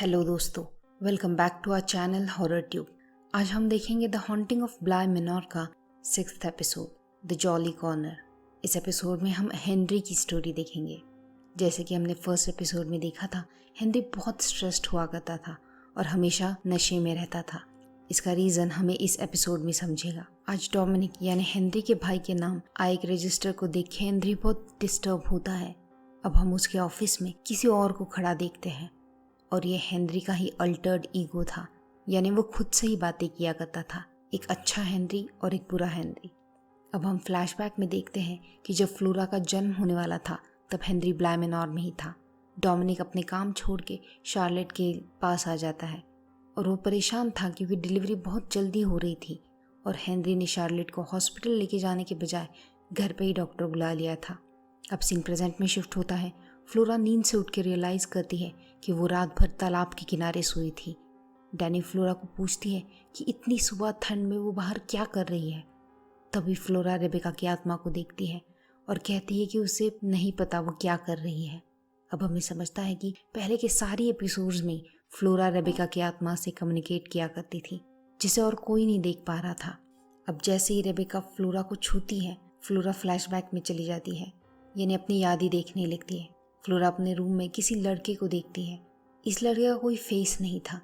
Hello दोस्तों, welcome back to our channel Horror Tube. आज हम देखेंगे the Haunting of Bly Manor का 6th episode the Jolly Corner. इस एपिसोड में हम हेनरी की स्टोरी देखेंगे। जैसे कि हमने फर्स्ट एपिसोड में देखा था, हेनरी बहुत स्ट्रेस्ड हुआ करता था और हमेशा नशे में रहता था। इसका रीज़न हमें इस एपिसोड में समझेगा। आज डोमिनिक यानी हेनरी के भाई के नाम आय एक रजिस्टर को देख के हेनरी बहुत डिस्टर्ब होता है। अब हम उसके ऑफिस में किसी और को खड़ा देखते हैं और ये हेनरी का ही अल्टर्ड ईगो था, यानी वो खुद से ही बातें किया करता था, एक अच्छा हेनरी और एक बुरा हेनरी। अब हम फ्लैशबैक में देखते हैं कि जब फ्लोरा का जन्म होने वाला था तब हेनरी ब्लाय मैनोर में ही था। डोमिनिक अपने काम छोड़ के शार्लेट के पास आ जाता है और वो परेशान था क्योंकि डिलीवरी बहुत जल्दी हो रही थी और हेनरी ने शार्लेट को हॉस्पिटल लेके जाने के बजाय घर पे ही डॉक्टर बुला लिया था। अब सीन प्रेजेंट में शिफ्ट होता है। फ्लोरा नींद से उठ के रियलाइज़ करती है कि वो रात भर तालाब के किनारे सोई थी। डैनी फ्लोरा को पूछती है कि इतनी सुबह ठंड में वो बाहर क्या कर रही है। तभी फ्लोरा रेबेका की आत्मा को देखती है और कहती है कि उसे नहीं पता वो क्या कर रही है। अब हमें समझता है कि पहले के सारी एपिसोड्स में फ्लोरा रेबेका की आत्मा से कम्युनिकेट किया करती थी, जिसे और कोई नहीं देख पा रहा था। अब जैसे ही रेबेका फ्लोरा को छूती है, फ्लोरा फ्लैशबैक में चली जाती है, यानी अपनी याद ही देखने लगती है। फ्लोरा अपने रूम में किसी लड़के को देखती है। इस लड़के का कोई फेस नहीं था।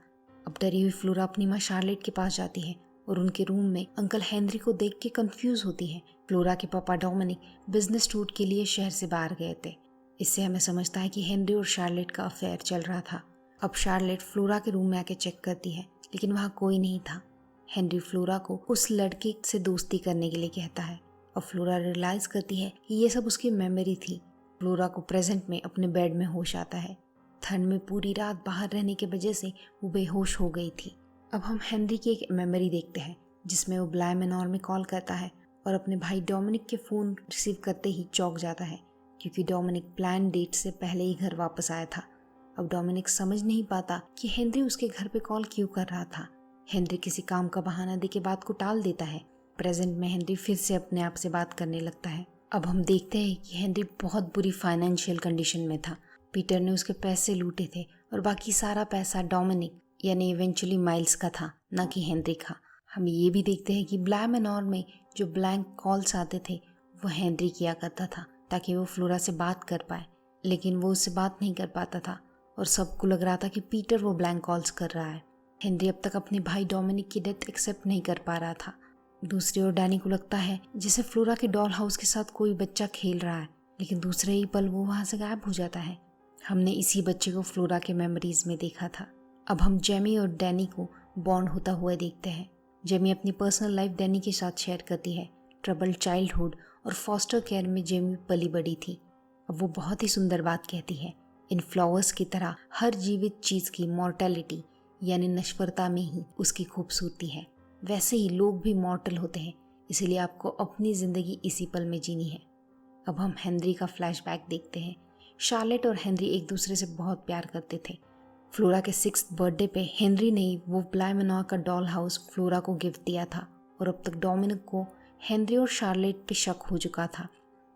अब डरी हुई फ्लोरा अपनी माँ शार्लेट के पास जाती है और उनके रूम में अंकल हेनरी को देख के कंफ्यूज होती है। फ्लोरा के पापा डोमिनिक बिजनेस टूर के लिए शहर से बाहर गए थे। इससे हमें समझता है कि हेनरी और शार्लेट का अफेयर चल रहा था। अब शार्लेट फ्लोरा के रूम में आके चेक करती है, लेकिन वहाँ कोई नहीं था। हेनरी फ्लोरा को उस लड़के से दोस्ती करने के लिए कहता है और फ्लोरा रियलाइज करती है कि ये सब उसकी मेमोरी थी। फ्लोरा को प्रेजेंट में अपने बेड में होश आता है। ठंड में पूरी रात बाहर रहने की वजह से वो बेहोश हो गई थी। अब हम हेनरी की एक मेमोरी देखते हैं जिसमें वो ब्लाय मैनोर में कॉल करता है और अपने भाई डोमिनिक के फ़ोन रिसीव करते ही चौंक जाता है, क्योंकि डोमिनिक प्लान डेट से पहले ही घर वापस आया था। अब डोमिनिक समझ नहीं पाता कि हेनरी उसके घर पे कॉल क्यों कर रहा था। हेनरी किसी काम का बहाना दे के बात को टाल देता है। प्रेजेंट में हेनरी फिर से अपने आप से बात करने लगता है। अब हम देखते हैं कि हेनरी बहुत बुरी फाइनेंशियल कंडीशन में था। पीटर ने उसके पैसे लूटे थे और बाकी सारा पैसा डोमिनिक यानी इवेंचुअली माइल्स का था, न कि हेनरी का। हम ये भी देखते हैं कि ब्लाय मैनोर में जो ब्लैंक कॉल्स आते थे वो हेनरी किया करता था ताकि वो फ्लोरा से बात कर पाए, लेकिन वो उससे बात नहीं कर पाता था और सबको लग रहा था कि पीटर वो ब्लैंक कॉल्स कर रहा है। हेनरी अब तक अपने भाई डोमिनिक की डेथ एक्सेप्ट नहीं कर पा रहा था। दूसरी ओर डैनी को लगता है जैसे फ्लोरा के डॉल हाउस के साथ कोई बच्चा खेल रहा है, लेकिन दूसरे ही पल वो वहाँ से गायब हो जाता है। हमने इसी बच्चे को फ्लोरा के मेमोरीज में देखा था। अब हम जेमी और डैनी को बॉन्ड होता हुआ देखते हैं। जेमी अपनी पर्सनल लाइफ डैनी के साथ शेयर करती है। ट्रबल्ड चाइल्डहुड और फॉस्टर केयर में जेमी पली बड़ी थी। अब वो बहुत ही सुंदर बात कहती है, इन फ्लावर्स की तरह हर जीवित चीज़ की मॉर्टेलिटी यानी नश्वरता में ही उसकी खूबसूरती है। वैसे ही लोग भी मॉर्टल होते हैं, इसीलिए आपको अपनी ज़िंदगी इसी पल में जीनी है। अब हम हेनरी का फ्लैशबैक देखते हैं। शार्लेट और हेनरी एक दूसरे से बहुत प्यार करते थे। फ्लोरा के 6th बर्थडे पे हेनरी ने वो ब्लाय मैनोर का डॉल हाउस फ्लोरा को गिफ्ट दिया था और अब तक डोमिनिक को हेनरी और शार्लेट पे शक हो चुका था।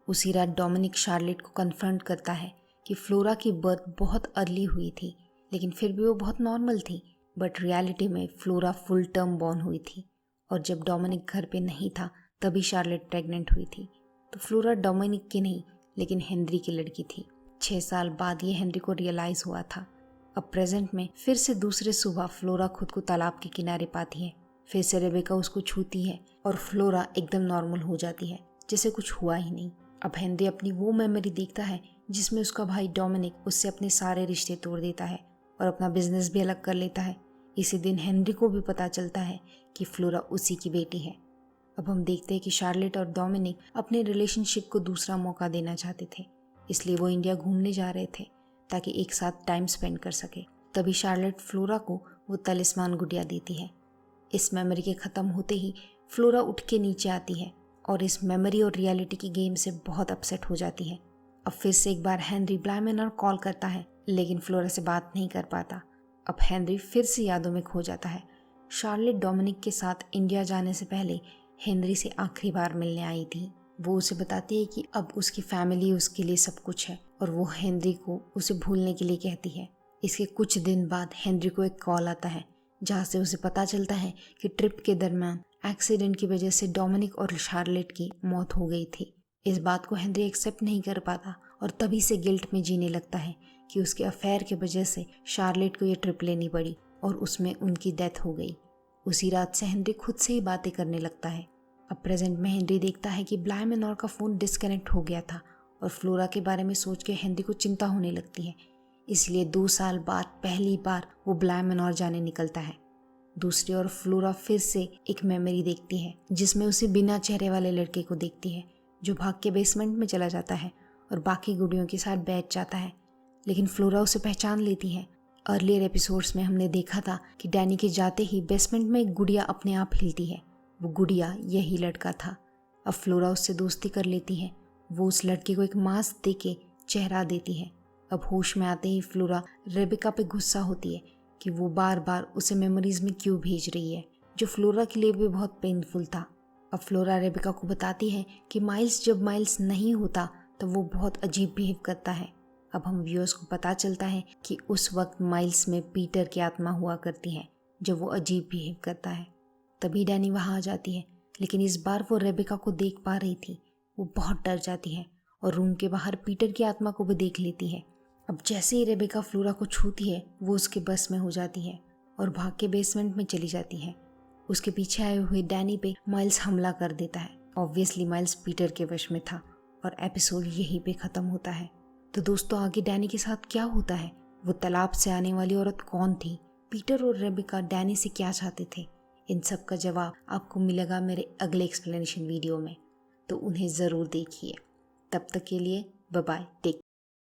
उसी रात डोमिनिक शार्लेट को कन्फ्रंट करता है कि फ्लोरा की बर्थ बहुत अर्ली हुई थी, लेकिन फिर भी वो बहुत नॉर्मल थी। बट रियलिटी में फ्लोरा फुल टर्म बॉर्न हुई थी और जब डोमिनिक घर पे नहीं था तभी शार्लेट प्रेग्नेंट हुई थी। तो फ्लोरा डोमिनिक की नहीं लेकिन हेनरी की लड़की थी। 6 साल बाद ये हेनरी को रियलाइज़ हुआ था। अब प्रेजेंट में फिर से दूसरे सुबह फ्लोरा खुद को तालाब के किनारे पाती है। फिर से रेबेका उसको छूती है और फ्लोरा एकदम नॉर्मल हो जाती है, जैसे कुछ हुआ ही नहीं। अब हेनरी अपनी वो मेमोरी देखता है जिसमें उसका भाई डोमिनिक उससे अपने सारे रिश्ते तोड़ देता है और अपना बिजनेस भी अलग कर लेता है। इसी दिन हेनरी को भी पता चलता है कि फ्लोरा उसी की बेटी है। अब हम देखते हैं कि शार्लेट और डोमिनिक अपने रिलेशनशिप को दूसरा मौका देना चाहते थे, इसलिए वो इंडिया घूमने जा रहे थे ताकि एक साथ टाइम स्पेंड कर सके। तभी शार्लेट फ्लोरा को वो तलिस्मान गुड़िया देती है। इस मेमोरी के ख़त्म होते ही फ्लोरा उठ के नीचे आती है और इस मेमोरी और रियलिटी की गेम से बहुत अपसेट हो जाती है। अब फिर से एक बार हेनरी ब्लाय मैनोर कॉल करता है, लेकिन फ्लोरा से बात नहीं कर पाता। अब हेनरी फिर से यादों में खो जाता है। शार्लेट डोमिनिक के साथ इंडिया जाने से पहले हेनरी से आखिरी बार मिलने आई थी। वो उसे बताती है कि अब उसकी फैमिली उसके लिए सब कुछ है और वो हेनरी को उसे भूलने के लिए कहती है। इसके कुछ दिन बाद हेनरी को एक कॉल आता है जहाँ से उसे पता चलता है कि ट्रिप के दरमियान एक्सीडेंट की वजह से डोमिनिक और शार्लेट की मौत हो गई थी। इस बात को हेनरी एक्सेप्ट नहीं कर पाता और तभी से गिल्ट में जीने लगता है कि उसके अफेयर की वजह से शार्लेट को ये ट्रिप लेनी पड़ी और उसमें उनकी डेथ हो गई। उसी रात से हेनरी खुद से ही बातें करने लगता है। अब प्रेजेंट में हेनरी देखता है कि ब्लाय मेनोर का फ़ोन डिस्कनेक्ट हो गया था और फ्लोरा के बारे में सोच के हेनरी को चिंता होने लगती है। इसलिए 2 साल बाद पहली बार वो ब्लाय मेनोर जाने निकलता है। दूसरी ओर फ्लोरा फिर से एक मेमोरी देखती है जिसमें उसे बिना चेहरे वाले लड़के को देखती है जो भाग के बेसमेंट में चला जाता है और बाकी गुड़ियों के साथ बैठ जाता है, लेकिन फ्लोरा उसे पहचान लेती है। अर्लियर एपिसोड्स में हमने देखा था कि डैनी के जाते ही बेसमेंट में एक गुड़िया अपने आप हिलती है। वो गुड़िया यही लड़का था। अब फ्लोरा उससे दोस्ती कर लेती है। वो उस लड़के को एक मास्क दे के चेहरा देती है। अब होश में आते ही फ्लोरा रेबिका पे गुस्सा होती है कि वो बार बार उसे मेमोरीज में क्यों भेज रही है, जो फ्लोरा के लिए भी बहुत पेनफुल था। अब फ्लोरा रेबिका को बताती है कि माइल्स जब माइल्स नहीं होता तो वो बहुत अजीब बिहेव करता है। अब हम व्यूअर्स को पता चलता है कि उस वक्त माइल्स में पीटर की आत्मा हुआ करती है जब वो अजीब बिहेव करता है। तभी डैनी वहाँ आ जाती है, लेकिन इस बार वो रेबिका को देख पा रही थी। वो बहुत डर जाती है और रूम के बाहर पीटर की आत्मा को भी देख लेती है। अब जैसे ही रेबिका फ्लोरा को छूती है वो उसके बस में हो जाती है और भाग के बेसमेंट में चली जाती है। उसके पीछे आए हुए डैनी पे माइल्स हमला कर देता है। ऑब्वियसली माइल्स पीटर के वश में था और एपिसोड यहीं पे ख़त्म होता है। तो दोस्तों आगे डैनी के साथ क्या होता है, वो तालाब से आने वाली औरत कौन थी, पीटर और रेबिका डैनी से क्या चाहते थे, इन सब का जवाब आपको मिलेगा मेरे अगले एक्सप्लेनेशन वीडियो में, तो उन्हें ज़रूर देखिए। तब तक के लिए बाय बाय, टेक केयर।